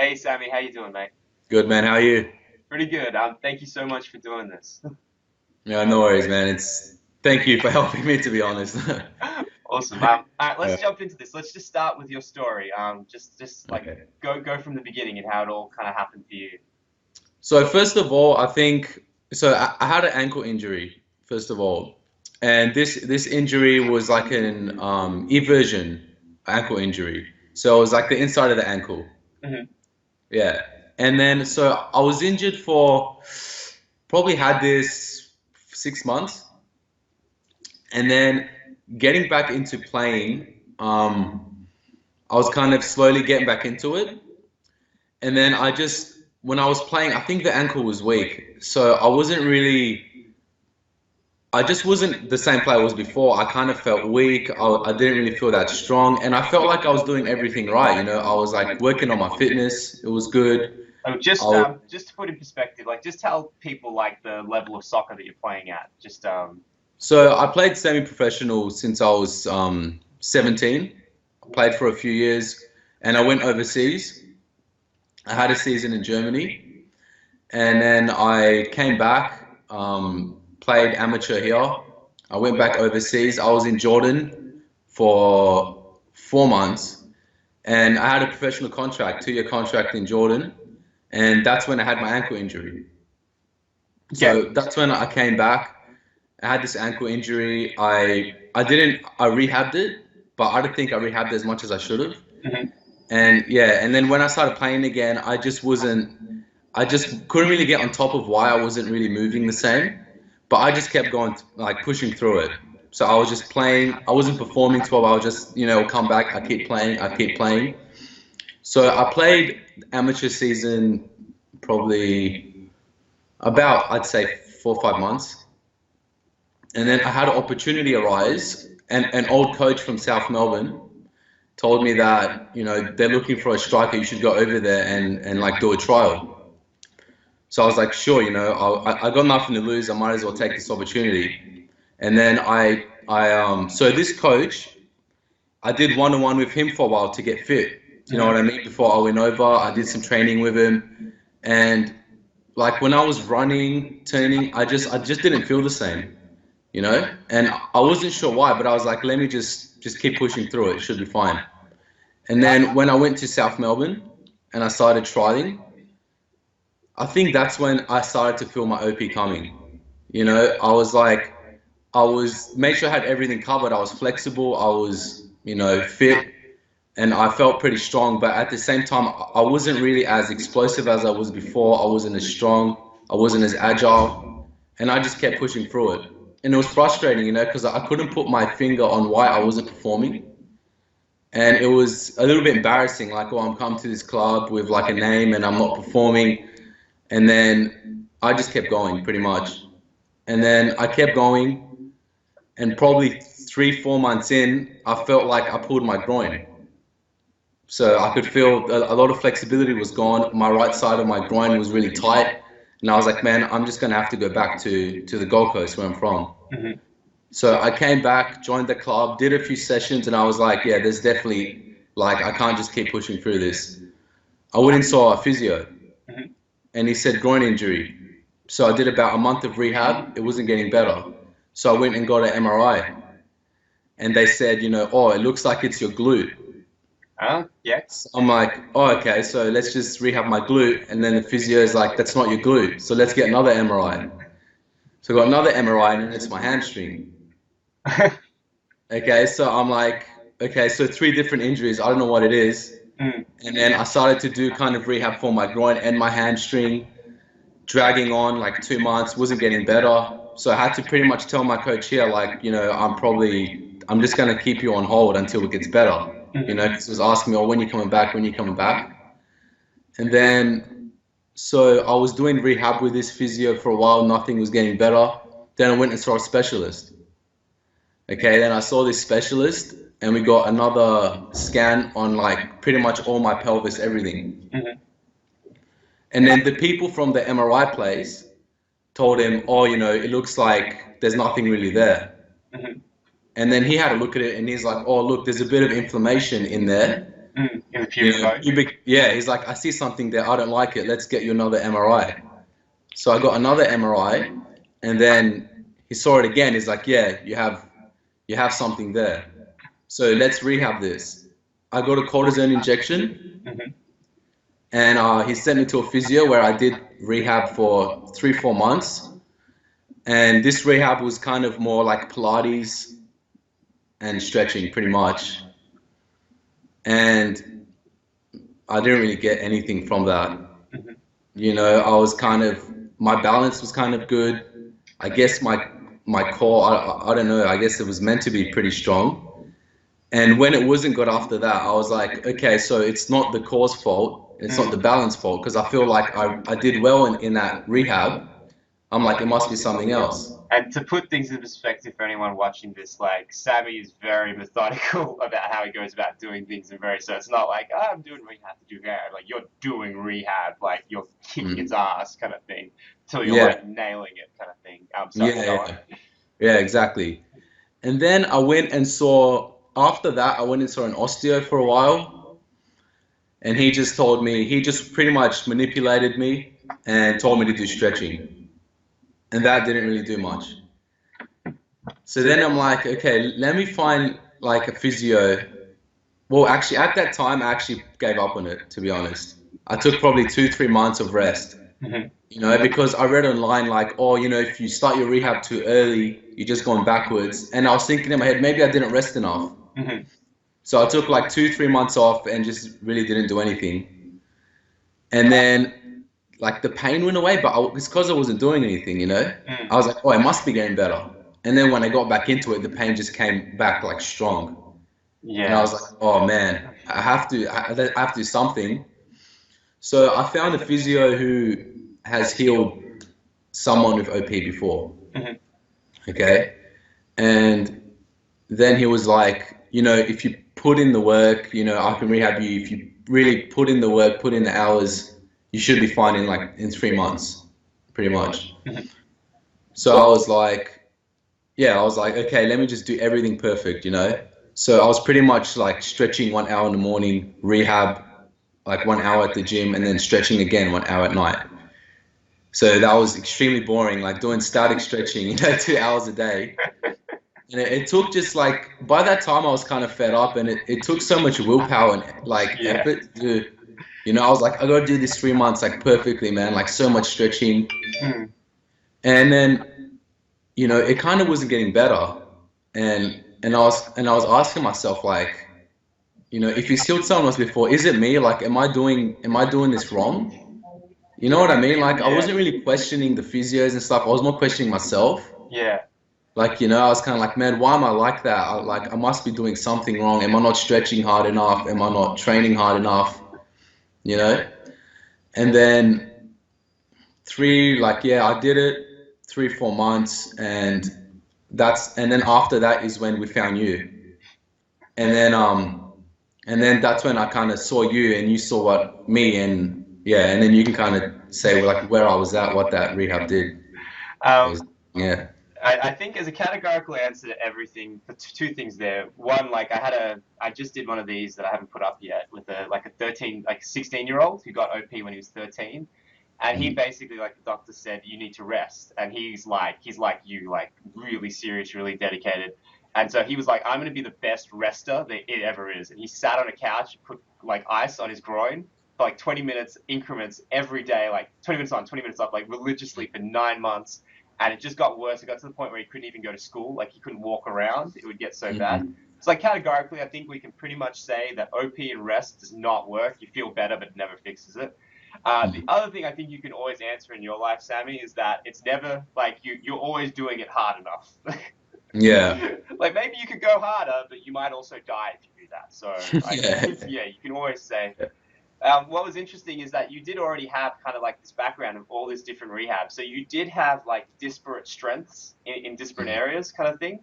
Hey Sammy, how you doing, mate? Good man, how are you? Pretty good. Thank you so much for doing this. Yeah, no worries, man. Thank you for helping me to be honest. Awesome. All right, let's Yeah. jump into this. Let's just start with your story. Just like Okay. go from the beginning and how it all kind of happened for you. So first of all, I think I had an ankle injury first of all, and this injury was like an eversion ankle injury. So it was like the inside of the ankle. Hmm. Yeah, and then so I was injured for probably had this 6 months, and then getting back into playing. I was kind of slowly getting back into it. And then when I was playing, I think the ankle was weak. So I just wasn't the same player I was before. I kind of felt weak. I didn't really feel that strong. And I felt like I was doing everything right. I was like working on my fitness. It was good. Oh, I was, just to put in perspective, like just tell people like the level of soccer that you're playing at. so I played semi-professional since I was 17. I played for a few years and I went overseas. I had a season in Germany. And then I came back, played amateur here. I went back overseas. I was in Jordan for 4 months, and I had a professional contract, 2-year contract in Jordan, and that's when I had my ankle injury. Yeah. So that's when I came back. I had this ankle injury. I rehabbed it, but I don't think I rehabbed it as much as I should have. Hmm. And yeah, and then when I started playing again, I just couldn't really get on top of why I wasn't really moving the same. But I just kept going, like pushing through it. So I was just playing. I wasn't performing 12. I was just, come back. I keep playing. I keep playing. So I played amateur season probably about, I'd say, 4 or 5 months. And then I had an opportunity arise, and an old coach from South Melbourne told me that, they're looking for a striker. You should go over there and like do a trial. So I was like, sure, I got nothing to lose. I might as well take this opportunity. And then so this coach, I did one-on-one with him for a while to get fit. You know what I mean? Before I went over, I did some training with him. And like when I was running, turning, I just didn't feel the same. And I wasn't sure why, but I was like, let me just keep pushing through it. It should be fine. And then when I went to South Melbourne and I started trialing, I think that's when I started to feel my OP coming. I was like, made sure I had everything covered. I was flexible. I was, fit, and I felt pretty strong. But at the same time, I wasn't really as explosive as I was before. I wasn't as strong. I wasn't as agile, and I just kept pushing through it. And it was frustrating, because I couldn't put my finger on why I wasn't performing. And it was a little bit embarrassing, like, oh, I'm come to this club with like a name and I'm not performing. And then I just kept going pretty much. And then I kept going, and probably 3, 4 months in, I felt like I pulled my groin. So I could feel a lot of flexibility was gone. My right side of my groin was really tight. And I was like, man, I'm just going to have to go back to the Gold Coast where I'm from. Hmm. So I came back, joined the club, did a few sessions, and I was like, yeah, there's definitely, like, I can't just keep pushing through this. I went and saw a physio, Hmm. and he said groin injury. So I did about a month of rehab. It wasn't getting better. So I went and got an MRI, and they said, oh, it looks like it's your glute. Yeah. So I'm like, oh, okay, so let's just rehab my glute. And then the physio is like, that's not your glute. So let's get another MRI. So I got another MRI, and it's my hamstring. Okay, so I'm like, okay, so 3 different injuries. I don't know what it is. Mm. And then I started to do kind of rehab for my groin and my hamstring, dragging on like 2 months, wasn't getting better. So I had to pretty much tell my coach here, like, I'm just going to keep you on hold until it gets better. Mhm. Because he was asking me, oh, when you coming back, when you coming back? And then, so I was doing rehab with this physio for a while, nothing was getting better. Then I went and saw a specialist. Okay, then I saw this specialist and we got another scan on like pretty much all my pelvis, everything. Mhm. And then the people from the MRI place told him, oh, it looks like there's nothing really there. Mhm. And then he had a look at it and he's like, oh, look, there's a bit of inflammation in there. In the You pubic know, bone. pubic. Yeah, he's like, I see something there. I don't like it. Let's get you another MRI. So I got another MRI, and then he saw it again. He's like, yeah, you have something there. So let's rehab this. I got a cortisone injection, Hmm. and he sent me to a physio where I did rehab for 3, 4 months. And this rehab was kind of more like Pilates and stretching, pretty much. And I didn't really get anything from that. Hmm. You know, I was kind of my balance was kind of good. I guess my core, I don't know. I guess it was meant to be pretty strong. And when it wasn't good after that, I was like, okay, so it's not the core's fault. It's not the balance fault because I feel like I did well in that rehab. I'm like, it must be something else. And to put things in perspective for anyone watching this, like Sami is very methodical about how he goes about doing things, and very so it's not like oh, I'm doing rehab to do rehab. Like you're doing rehab, like you're kicking its Mm. ass kind of thing, till you're Yeah, like nailing it kind of thing. I'm sorry, yeah, go on. yeah, yeah, exactly. And then I went and saw, after that, I went and saw an osteo for a while. And he just told me, he just pretty much manipulated me and told me to do stretching. And that didn't really do much. So then I'm like, okay, let me find like a physio. Well, actually, at that time, I actually gave up on it, to be honest. I took probably 2, 3 months of rest, Hmm. you know, because I read online like, oh, you know, if you start your rehab too early, you're just going backwards. And I was thinking in my head, maybe I didn't rest enough. Hmm. So I took like 2, 3 months off and just really didn't do anything. And then like the pain went away, but it's because I wasn't doing anything, you know? I was Mm. like, oh, it must be getting better. And then when I got back into it, the pain just came back like strong. And I was like, Yes. oh man, I have to do something. So I found a physio who has healed someone with OP before. Hmm. Okay. And then he was like, you know, if you put in the work, you know, I can rehab you. If you really put in the work, put in the hours, you should be fine in like in 3 months, pretty much. Hmm. So I was like, yeah, I was like, okay, let me just do everything perfect, you know? So I was pretty much like stretching 1 hour in the morning, rehab like 1 hour at the gym, and then stretching again 1 hour at night. So that was extremely boring, like doing static stretching, you know, 2 hours a day. And it took just like, by that time I was kind of fed up and it took so much willpower and like Yeah. effort to do, you know, I was like, I gotta do this 3 months like perfectly, man, like so much stretching. Mm. And then, you know, it kind of wasn't getting better. And I was asking myself like, you know, if he's healed someone else before, is it me? Like, am I doing this wrong? You know what I mean? Like, I Yeah. wasn't really questioning the physios and stuff. I was more questioning myself. Yeah. Like, you know, I was kind of like, man, why am I like that? Like, I must be doing something wrong. Am I not stretching hard enough? Am I not training hard enough? You know? And then yeah, I did it 3, 4 months, and then after that is when we found you. And then, that's when I kind of saw you, and you saw what me, and yeah, and then you can kind of say like where I was at, what that rehab did. It Um, was, yeah. I think as a categorical answer to everything, for two things there. One, like I just did one of these that I haven't put up yet with a 13, like 16-year-old who got OP when he was 13. And he Mm, basically, like the doctor said, you need to rest. And he's like you, like really serious, really dedicated. And so he was like, I'm going to be the best rester that it ever is. And he sat on a couch, put like ice on his groin for like 20 minutes increments every day, like 20 minutes on, 20 minutes off, like religiously for 9 months. And it just got worse. It got to the point where he couldn't even go to school. Like he couldn't walk around. It would get so bad. mm, So like categorically, I think we can pretty much say that OP and rest does not work. You feel better, but it never fixes it. The mm. other thing I think you can always answer in your life, Sami, is that it's never like you're always doing it hard enough. Yeah. Like maybe you could go harder, but you might also die if you do that. So I Yeah. guess yeah, you can always say. What was interesting is that you did already have kind of like this background of all this different rehab. So you did have like disparate strengths in disparate Mm, areas, kind of thing,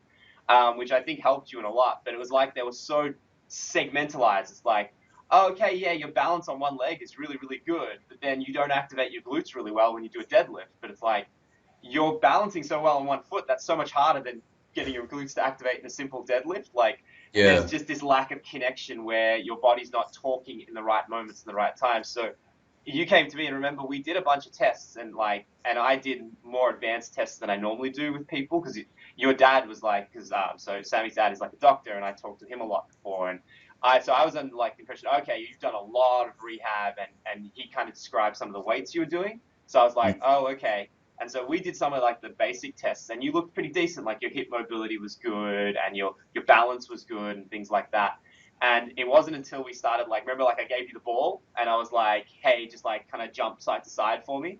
which I think helped you in a lot. But it was like they were so segmentalized. It's like, oh, okay, yeah, your balance on one leg is really, really good, but then you don't activate your glutes really well when you do a deadlift. But it's like you're balancing so well on one foot, that's so much harder than getting your glutes to activate in a simple deadlift. Like there's Yeah. just this lack of connection where your body's not talking in the right moments in the right time. So you came to me and remember we did a bunch of tests and I did more advanced tests than I normally do with people because your dad was like because so Sammy's dad is like a doctor and I talked to him a lot before and I was under like the impression okay you've done a lot of rehab and he kind of described some of the weights you were doing so I was like oh okay and so we did some of like the basic tests and you looked pretty decent like your hip mobility was good and your balance was good and things like that and it wasn't until we started, like, remember, like, I gave you the ball and I was like, hey, just like kind of jump side to side for me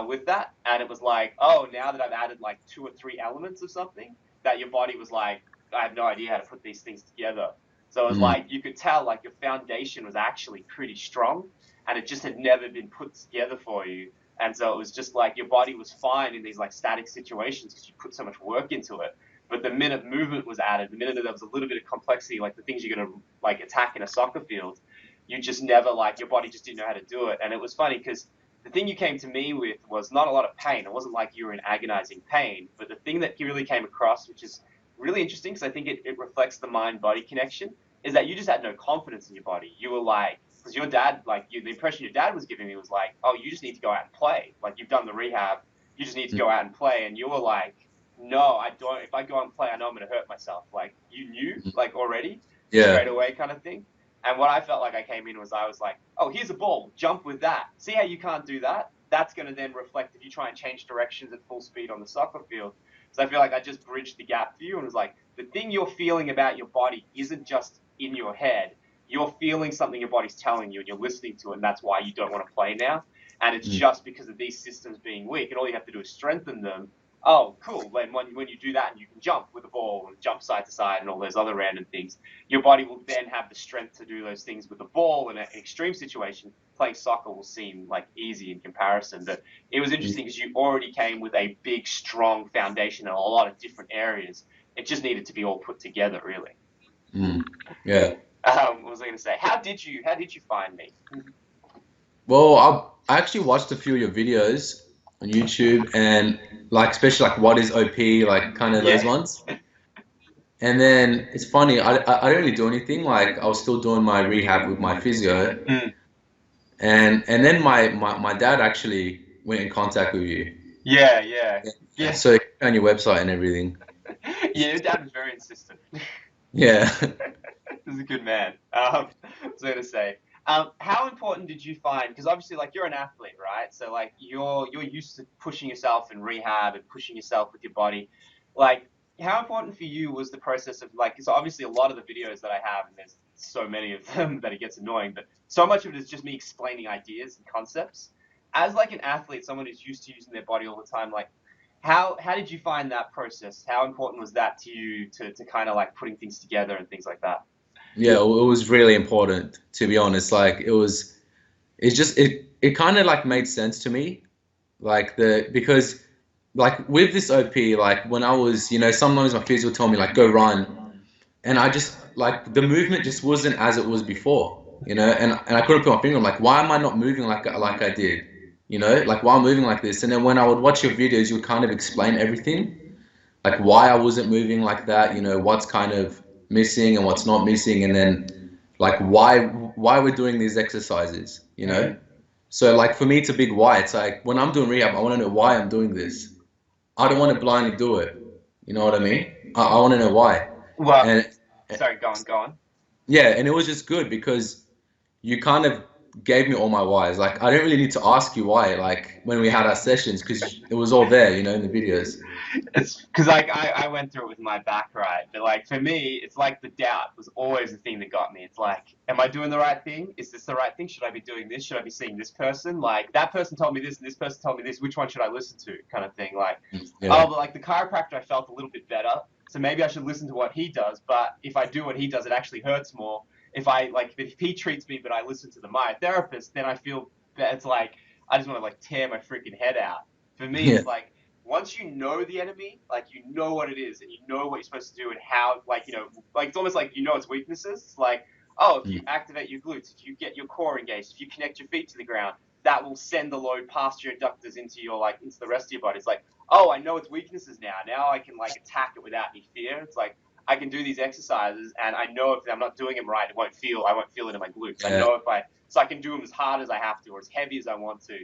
with that. And it was like, oh, now that I've added like 2 or 3 elements of something, that your body was like, I have no idea how to put these things together. So it was Mm. like, you could tell like your foundation was actually pretty strong and it just had never been put together for you. And so it was just like your body was fine in these like static situations because you put so much work into it. But the minute movement was added, the minute that there was a little bit of complexity, like the things you're going to like attack in a soccer field, you just never like your body just didn't know how to do it. And it was funny because the thing you came to me with was not a lot of pain. It wasn't like you were in agonizing pain, but the thing that really came across, which is really interesting because I think it reflects the mind body connection, is that you just had no confidence in your body. You were like, because your dad, like the impression your dad was giving me was like, oh, you just need to go out and play. Like you've done the rehab, you just need to go out and play. And you were like, no, I don't. If I go and play, I know I'm going to hurt myself. Like you knew, like already, Yeah. straight away, kind of thing. And what I felt like I came in was I was like, oh, here's a ball, jump with that. See how you can't do that? That's going to then reflect if you try and change directions at full speed on the soccer field. So I feel like I just bridged the gap for you and was like, the thing you're feeling about your body isn't just in your head. You're feeling something your body's telling you and you're listening to it, and that's why you don't want to play now. And it's Mm. just because of these systems being weak, and all you have to do is strengthen them. Oh, cool. When you do that and you can jump with the ball and jump side to side and all those other random things, your body will then have the strength to do those things with the ball in an extreme situation. Playing soccer will seem like easy in comparison. But it was interesting because you already came with a big, strong foundation in a lot of different areas. It just needed to be all put together, really. Mm. Yeah. What was I going to say? How did you find me? Well, I actually watched a few of your videos on YouTube and like especially like what is OP, like kind of those Yeah. ones. And then it's funny, I didn't really do anything. Like I was still doing my rehab with my physio, Mm. and then my dad actually went in contact with you. Yeah, yeah, Yeah, yeah. so on your website and everything. Yeah, your dad was very insistent. Yeah. He's a good man. I was gonna say, how important did you find? Because obviously, like you're an athlete, right? So like you're used to pushing yourself in rehab and pushing yourself with your body. Like, how important for you was the process of like? So obviously, a lot of the videos that I have, and there's so many of them that it gets annoying, but so much of it is just me explaining ideas and concepts. As like an athlete, someone who's used to using their body all the time, like how did you find that process? How important was that to you to kind of like putting things together and things like that? Yeah, it was really important to be honest. Like it's just it kind of like made sense to me. Like the because like with this OP, like when I was, sometimes my physio would tell me like go run, and I just like the movement just wasn't as it was before, and I couldn't put my finger on like why am I not moving like I did, like why I'm moving like this, and then when I would watch your videos, you would kind of explain everything, like why I wasn't moving like that, what's kind of missing and what's not missing, and then like why we're doing these exercises, Mm. So like for me, it's a big why. It's like when I'm doing rehab, I want to know why I'm doing this. I don't want to blindly do it. You know what I mean? I want to know why. Well, And sorry, go on. yeah, and it was just good because you kind of gave me all my whys. Like I didn't really need to ask you why, like when we had our sessions, because it was all there, in the videos. It's because like I went through it with my back, right? But like for me, it's like the doubt was always the thing that got me. It's like, am I doing the right thing? Is this the right thing? Should I be doing this? Should I be seeing this person? Like that person told me this and this person told me this. Which one should I listen to? Kind of thing. Like, Yeah. oh, but like the chiropractor, I felt a little bit better. So maybe I should listen to what he does. But if I do what he does, it actually hurts more. If he treats me, but I listen to the myotherapist, then I feel that it's like I just want to like tear my freaking head out. For me, Yeah. it's like once you know the enemy, like you know what it is and you know what you're supposed to do and how, like, like it's almost like you know its weaknesses. It's like, oh, if you Mm. activate your glutes, if you get your core engaged, if you connect your feet to the ground, that will send the load past your adductors into your like into the rest of your body. It's like, oh, I know its weaknesses now. Now I can like attack it without any fear. It's like I can do these exercises, and I know if I'm not doing them right, I won't feel it in my glutes. I Yeah. know if I so I can do them as hard as I have to or as heavy as I want to.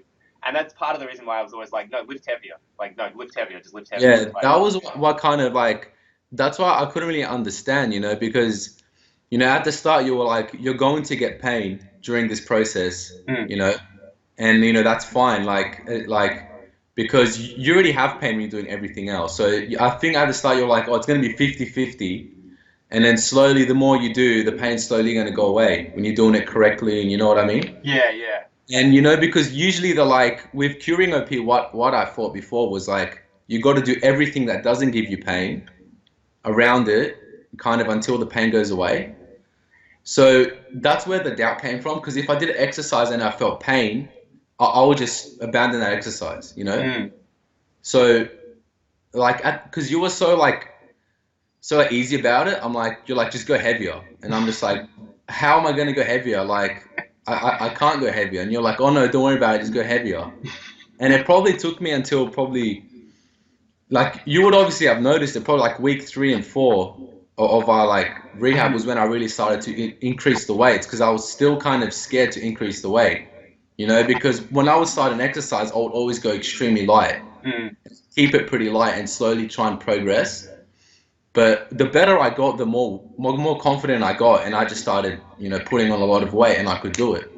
And that's part of the reason why I was always like, no, lift heavier. Like, no, lift heavier, just lift heavier. Yeah, Like, that was what kind of like, that's why I couldn't really understand, because, at the start you were like, you're going to get pain during this process, mm, and that's fine, because you already have pain when you're doing everything else. So I think at the start you're like, oh, it's going to be 50-50, and then slowly, the more you do, the pain's slowly going to go away when you're doing it correctly, and you know what I mean? yeah, yeah. And because usually with curing OP, what I thought before was like, you got to do everything that doesn't give you pain around it, kind of until the pain goes away. So that's where the doubt came from, because if I did an exercise and I felt pain, I would just abandon that exercise, Mm. So because you were so easy about it, you're like, just go heavier, and I'm just like, how am I going to go heavier? Like, I can't go heavier, and you're like, oh no, don't worry about it, just go heavier. And it probably took me until like, you would obviously have noticed it, probably like week 3 and 4 of our like rehab was when I really started to increase the weights, because I was still kind of scared to increase the weight, because when I would start an exercise, I would always go extremely light, Mm. keep it pretty light, and slowly try and progress. But the better I got, the more confident I got, and I just started, putting on a lot of weight, and I could do it.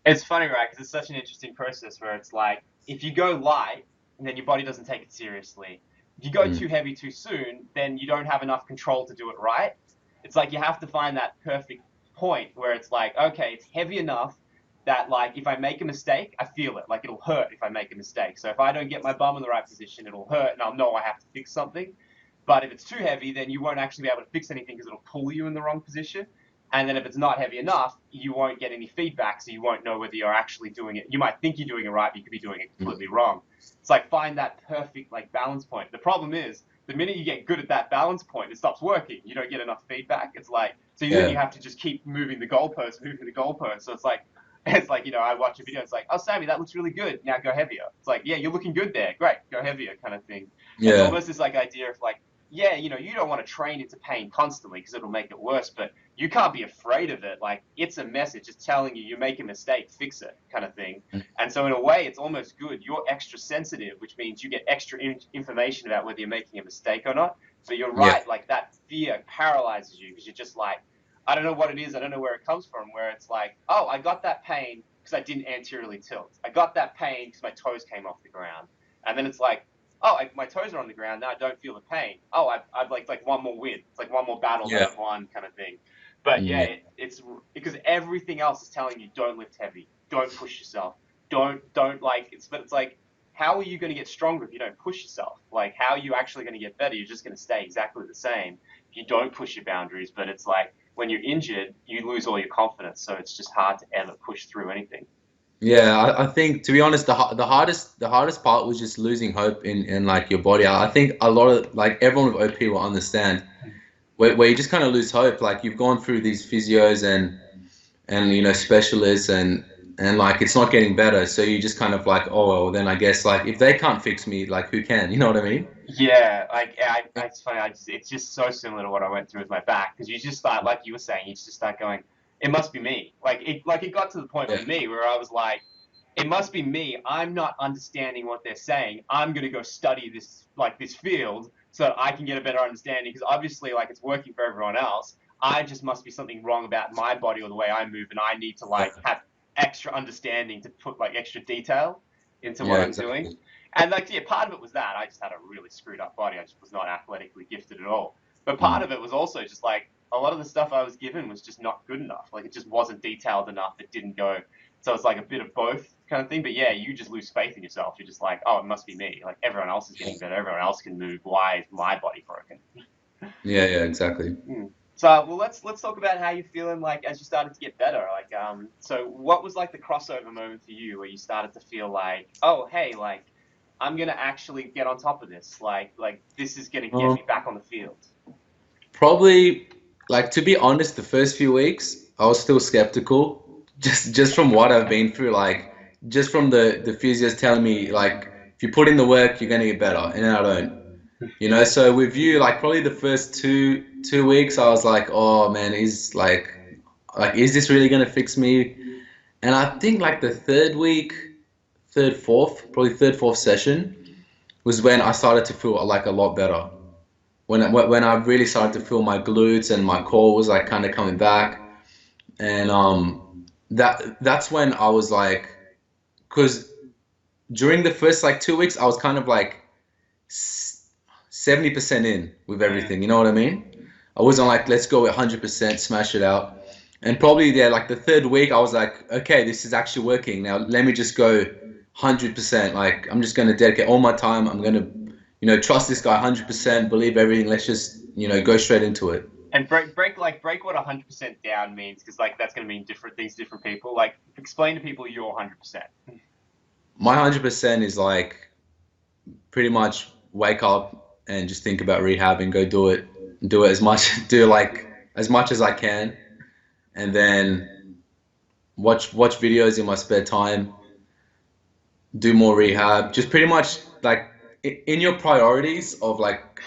It's funny, right? Because it's such an interesting process where it's like, if you go light, then your body doesn't take it seriously. If you go Mm. too heavy too soon, then you don't have enough control to do it right. It's like you have to find that perfect point where it's like, okay, it's heavy enough that like if I make a mistake, I feel it. Like it'll hurt if I make a mistake. So if I don't get my bum in the right position, it'll hurt, and I'll know I have to fix something. But if it's too heavy, then you won't actually be able to fix anything because it'll pull you in the wrong position. And then if it's not heavy enough, you won't get any feedback, so you won't know whether you're actually doing it. You might think you're doing it right, but you could be doing it completely wrong. It's like find that perfect like balance point. The problem is the minute you get good at that balance point, it stops working. You don't get enough feedback. It's like so then you Yeah. have to just keep moving the goalpost, moving the goalpost. So it's like I watch a video. It's like, oh Sammy, that looks really good. Now go heavier. It's like, yeah, you're looking good there. Great, go heavier, kind of thing. It's Yeah. almost this like idea of like, yeah, you don't want to train into pain constantly because it'll make it worse, but you can't be afraid of it. Like, it's a message. It's telling you make a mistake, fix it, kind of thing. And so in a way, it's almost good. You're extra sensitive, which means you get extra information about whether you're making a mistake or not. But you're Yeah. right, like that fear paralyzes you because you're just like, I don't know what it is. I don't know where it comes from, where it's like, oh, I got that pain because I didn't anteriorly tilt. I got that pain because my toes came off the ground. And then it's like, oh, my toes are on the ground now. I don't feel the pain. Oh, I've like one more win. It's like one more battle that Yeah. I've won, kind of thing. But yeah, Yeah. it's because everything else is telling you don't lift heavy, don't push yourself, don't like. But it's like, how are you going to get stronger if you don't push yourself? Like, how are you actually going to get better? You're just going to stay exactly the same if you don't push your boundaries. But it's like when you're injured, you lose all your confidence, so it's just hard to ever push through anything. Yeah, I think, to be honest, the hardest part was just losing hope in like your body. I think a lot of like everyone with OP will understand where you just kind of lose hope. Like, you've gone through these physios and specialists, and like it's not getting better, so you just kind of like, oh well, then I guess like if they can't fix me, like who can? You know what I mean? Yeah, like it's funny. It's just so similar to what I went through with my back because you just start, like you were saying, you just start going, it must be me. Like it got to the point Yeah. with me where I was like, it must be me. I'm not understanding what they're saying. I'm gonna go study this field so that I can get a better understanding because obviously like it's working for everyone else. I just must be something wrong about my body or the way I move, and I need to like have extra understanding to put like extra detail into what Yeah, I'm doing. exactly. And like, yeah, part of it was that I just had a really screwed up body. I just was not athletically gifted at all. But part Mm. of it was also just like a lot of the stuff I was given was just not good enough. Like it just wasn't detailed enough. It didn't go. So it's like a bit of both kind of thing. But yeah, you just lose faith in yourself. You're just like, oh, it must be me. Like everyone else is getting better. Everyone else can move. Why is my body broken? Yeah, yeah, exactly. Mm. So well, let's talk about how you're feeling like as you started to get better. Like so what was like the crossover moment for you where you started to feel like, oh hey, like I'm gonna actually get on top of this. Like this is gonna get Um, me back on the field. Probably, like, to be honest, the first few weeks I was still skeptical, just from what I've been through, like just from the physios telling me like if you put in the work, you're gonna get better, and then I don't. So with you, like probably the first two weeks, I was like, oh man, is this really gonna fix me? And I think like the third week, probably third, fourth session was when I started to feel like a lot better. When I really started to feel my glutes and my core was like kind of coming back, and that's when I was like, because during the first like 2 weeks, I was kind of like 70% in with everything. You know what I mean? I wasn't like, let's go 100%, smash it out. And probably yeah, like the third week, I was like, okay, this is actually working. Now let me just go 100%. Like I'm just gonna dedicate all my time. I'm gonna, trust this guy 100%, believe everything. Let's just, go straight into it. And break what 100% down means, because like that's going to mean different things to different people. Like explain to people your 100%. My 100% is like pretty much wake up and just think about rehab and go do it as much, do like as much as I can, and then watch videos in my spare time, do more rehab, just pretty much like in your priorities of like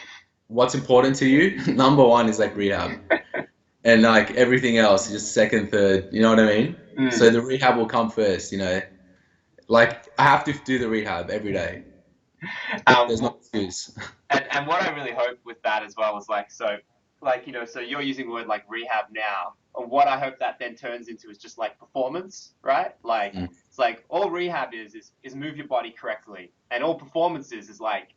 what's important to you. Number one is like rehab, and like everything else is just second, third. You know what I mean? So the rehab will come first. Like I have to do the rehab every day. There's no excuse. And what I really hope with that as well is like, so you're using the word like rehab now. And what I hope that then turns into is just like performance, right? Like it's like all rehab is move your body correctly, and all performance is like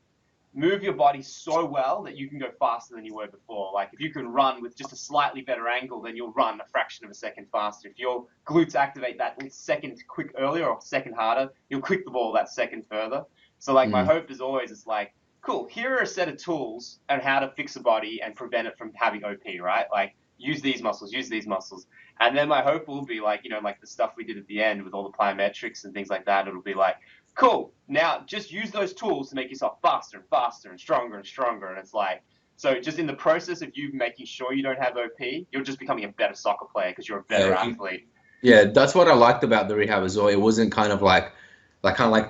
move your body so well that you can go faster than you were before. Like if you can run with just a slightly better angle, then you'll run a fraction of a second faster. If your glutes activate that second quick earlier or second harder, you'll quick the ball that second further. So like my hope is always it's like, cool, here are a set of tools on how to fix a body and prevent it from having OP, right? Like use these muscles, use these muscles. And then my hope will be like, like the stuff we did at the end with all the plyometrics and things like that, it'll be like, cool, now just use those tools to make yourself faster and faster and stronger and stronger. And it's like, so just in the process of you making sure you don't have OP, you're just becoming a better soccer player because you're a better athlete. Yeah, that's what I liked about the rehab as well. It wasn't kind of like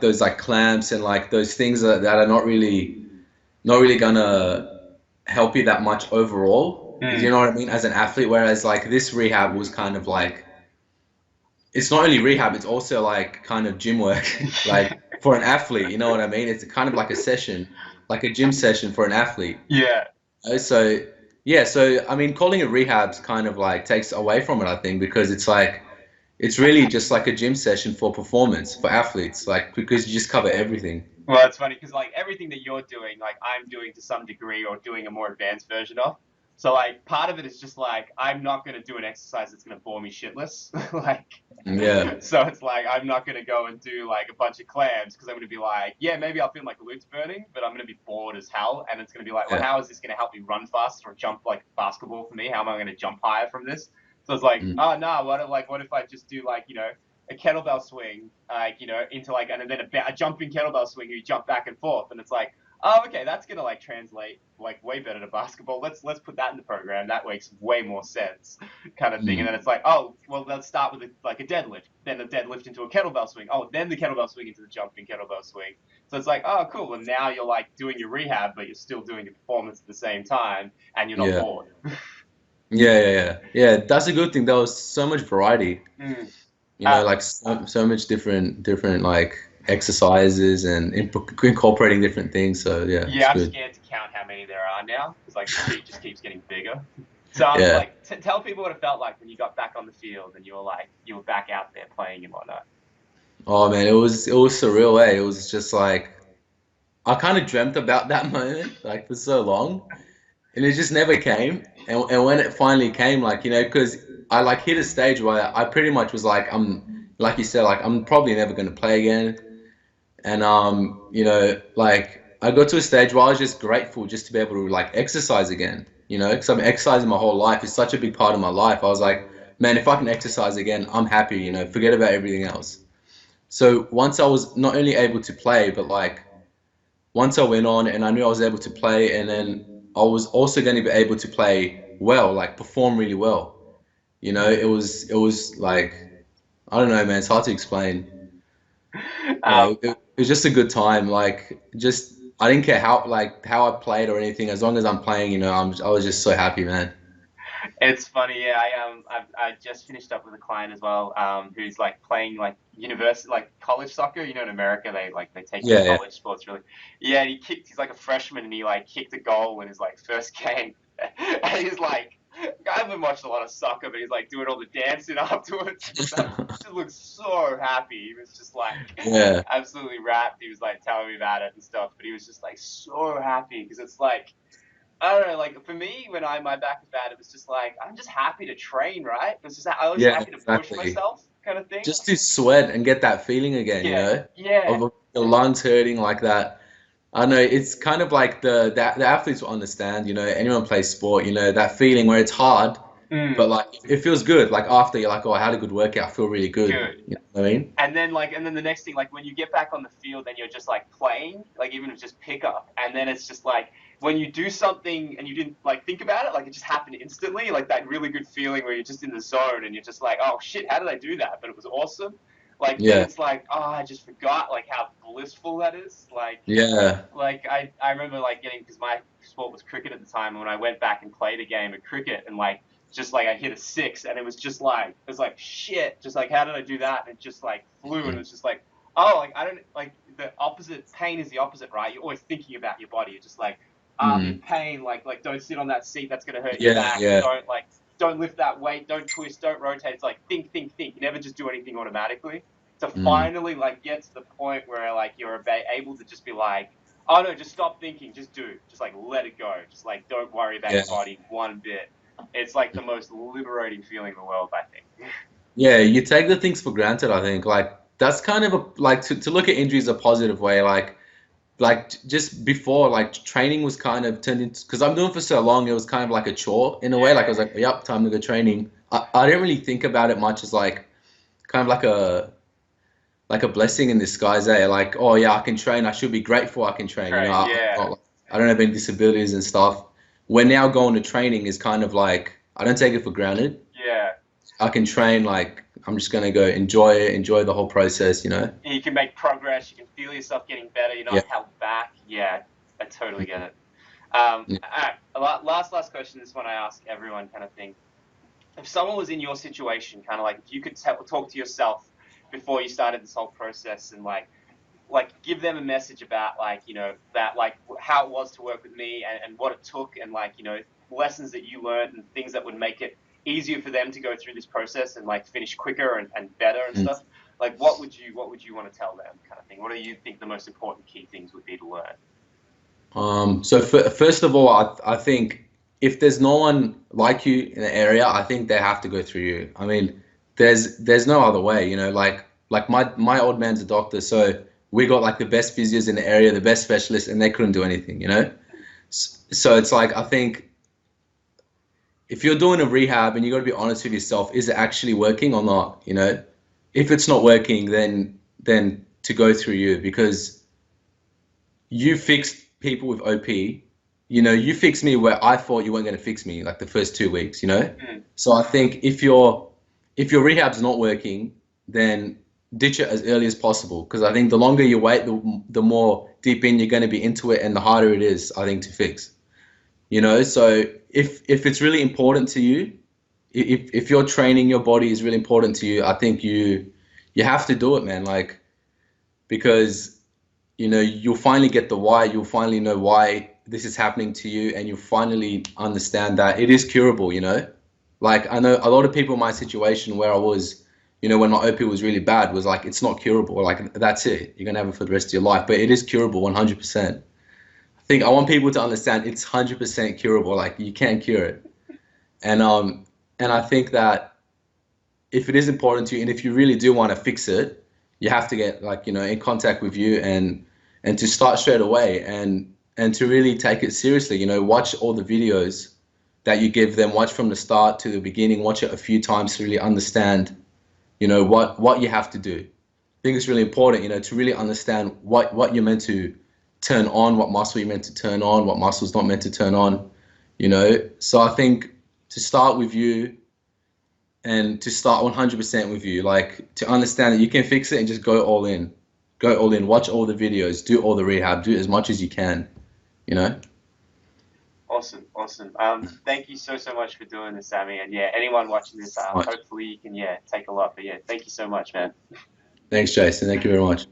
those like clamps and like those things that are not really gonna help you that much overall. You know what I mean? As an athlete, whereas like this rehab was kind of like, it's not only rehab, it's also like kind of gym work, like for an athlete, you know what I mean? It's kind of like a session, like a gym session for an athlete. Yeah. So yeah, so I mean, calling it rehab's kind of like takes away from it, I think, because it's like, it's really just like a gym session for performance, for athletes, like because you just cover everything. Well, it's funny because like everything that you're doing, like I'm doing to some degree or doing a more advanced version of. So like part of it is just like I'm not going to do an exercise that's going to bore me shitless. Like Yeah. so it's like I'm not going to go and do like a bunch of clams because I'm going to be like, yeah, maybe I'll feel my glutes burning, but I'm going to be bored as hell, and it's going to be like, well, Yeah. how is this going to help me run faster or jump like basketball for me? How am I going to jump higher from this? So it's like, oh no, what if I just do like a kettlebell swing, into like, and then a jumping kettlebell swing, you jump back and forth, and it's like, oh, okay, that's gonna like translate like way better to basketball. Let's put that in the program. That makes way more sense, kind of thing. And then it's like, oh, well, let's start with like a deadlift, then the deadlift into a kettlebell swing. Oh, then the kettlebell swing into the jumping kettlebell swing. So it's like, oh, cool. And now you're like doing your rehab, but you're still doing your performance at the same time, and you're not Yeah. bored. Yeah. That's a good thing. There was so much variety. Like so much different like exercises and incorporating different things. So yeah, Yeah, I'm good. scared to count how many there are now because like the heat just keeps getting bigger. So I'm Yeah. like, tell people what it felt like when you got back on the field and you were back out there playing and whatnot. Oh man, it was surreal, eh? It was just like I kind of dreamt about that moment like for so long, and it just never came. And when it finally came, like because I like hit a stage where I pretty much was like, like you said, like I'm probably never gonna play again. And like I got to a stage where I was just grateful just to be able to like exercise again, because I've been exercising my whole life. It's such a big part of my life. I was like, man, if I can exercise again, I'm happy, forget about everything else. So once I was not only able to play, but like once I went on and I knew I was able to play, and then I was also going to be able to play well, like perform really well. It was like, I don't know, man, it's hard to explain. Yeah, Um, it was just a good time. Like, just I didn't care how I played or anything. As long as I'm playing, I was just so happy, man. it's funny, yeah. I just finished up with a client as well, who's like playing like university, like college soccer. You know, in America, they take Yeah, yeah. college sports really. Yeah, and he kicked. He's like a freshman, and he like kicked a goal in his like first game, and he's like, I haven't watched a lot of soccer, but he's like doing all the dancing afterwards. Just looks so happy. He was just like Yeah, absolutely wrapped. He was like telling me about it and stuff, but he was just like so happy because it's like I don't know, like for me, when my back was bad, it was just like I'm just happy to train, right? It was just I was yeah, happy to push exactly. myself, kind of thing. Just to sweat and get that feeling again, Yeah, yeah, of your lungs hurting like that. I know it's kind of like the athletes will understand, anyone plays sport, that feeling where it's hard, but mm, like it feels good. Like after you're like, oh, I had a good workout, I feel really good. good. You know what I mean? And then the next thing, like when you get back on the field, then you're just like playing, like even if it's just pickup, and then it's just like when you do something and you didn't like think about it, like it just happened instantly, like that really good feeling where you're just in the zone and you're just like, oh shit, how did I do that? But it was awesome. Like then Yeah, it's like, oh, I just forgot like how blissful that is. yeah, Like I remember like getting because my sport was cricket at the time, and when I went back and played a game of cricket and like just like I hit a six and it was just like it was like shit, just like how did I do that? And it just like flew and it was just like oh like I don't like the opposite pain is the opposite, right? You're always thinking about your body. You're just like I'm in mm, pain, like don't sit on that seat, that's gonna hurt your yeah, back. yeah, Don't lift that weight, don't twist, don't rotate. It's like think. You never just do anything automatically. To mm, finally like get to the point where like you're able to just be like oh no, just stop thinking, just do, just like let it go, just like don't worry about yeah. your body one bit. It's like the most liberating feeling in the world, I think. Yeah, you take the things for granted, I think. Like that's kind of like to look at injuries a positive way, just before like training was kind of turned into because I'm doing for so long it was kind of like a chore in a way like I Yeah, was like yep time to go training. I didn't really think about it much as like kind of like a blessing in disguise, like oh yeah I can train, I should be grateful I can train, right, yeah, I don't have any disabilities and stuff. When now going to training is kind of like I don't take it for granted. yeah. I can train like I'm just gonna go enjoy it, enjoy the whole process. And you can make progress, you can feel yourself getting better, you're Yeah. not held back. Yeah, I totally get it. Yeah. All right, last question, this one I ask everyone kind of thing. If someone was in your situation, kind of like if you could talk to yourself before you started this whole process and like give them a message about like that like how it was to work with me and what it took and like lessons that you learned and things that would make it easier for them to go through this process and like finish quicker and better and Mm. stuff like what would you want to tell them kind of thing? What do you think the most important key things would be to learn? So first of all, I think if there's no one like you in the area, I think they have to go through you. I mean, there's no other way. Like my old man's a doctor, so we got like the best physios in the area, the best specialists, and they couldn't do anything. So it's like I think if you're doing a rehab and you got to be honest with yourself, is it actually working or not? If it's not working, then to go through you because you fixed people with OP. You fixed me where I thought you weren't going to fix me like the first 2 weeks. Mm, So I think if your rehab's not working, then ditch it as early as possible because I think the longer you wait, the more deep in you're going to be into it and the harder it is, I think, to fix. So if it's really important to you, if your training your body is really important to you, I think you have to do it, man. Like because you'll finally get the why. You'll finally know why this is happening to you, and you'll finally understand that it is curable. Like I know a lot of people in my situation where I was, when my OP was really bad, was like, it's not curable. Like that's it. You're gonna have it for the rest of your life, but it is curable 100%. I want people to understand it's 100% curable. Like you can't cure it, and I think that if it is important to you, and if you really do want to fix it, you have to get like in contact with you and to start straight away and to really take it seriously. Watch all the videos that you give them. Watch from the start to the beginning. Watch it a few times to really understand. What you have to do. I think it's really important. To really understand what you're meant to turn on, what muscle you're meant to turn on, what muscle's not meant to turn on. So I think to start with you and to start 100% with you, like to understand that you can fix it and just go all in. go all in, watch all the videos, do all the rehab, do as much as you can, you know? Awesome, awesome. Thank you so much for doing this, Sammy. And yeah, anyone watching this, Much. hopefully you can take a lot. But yeah, thank you so much, man. Thanks, Jason. Thank you very much.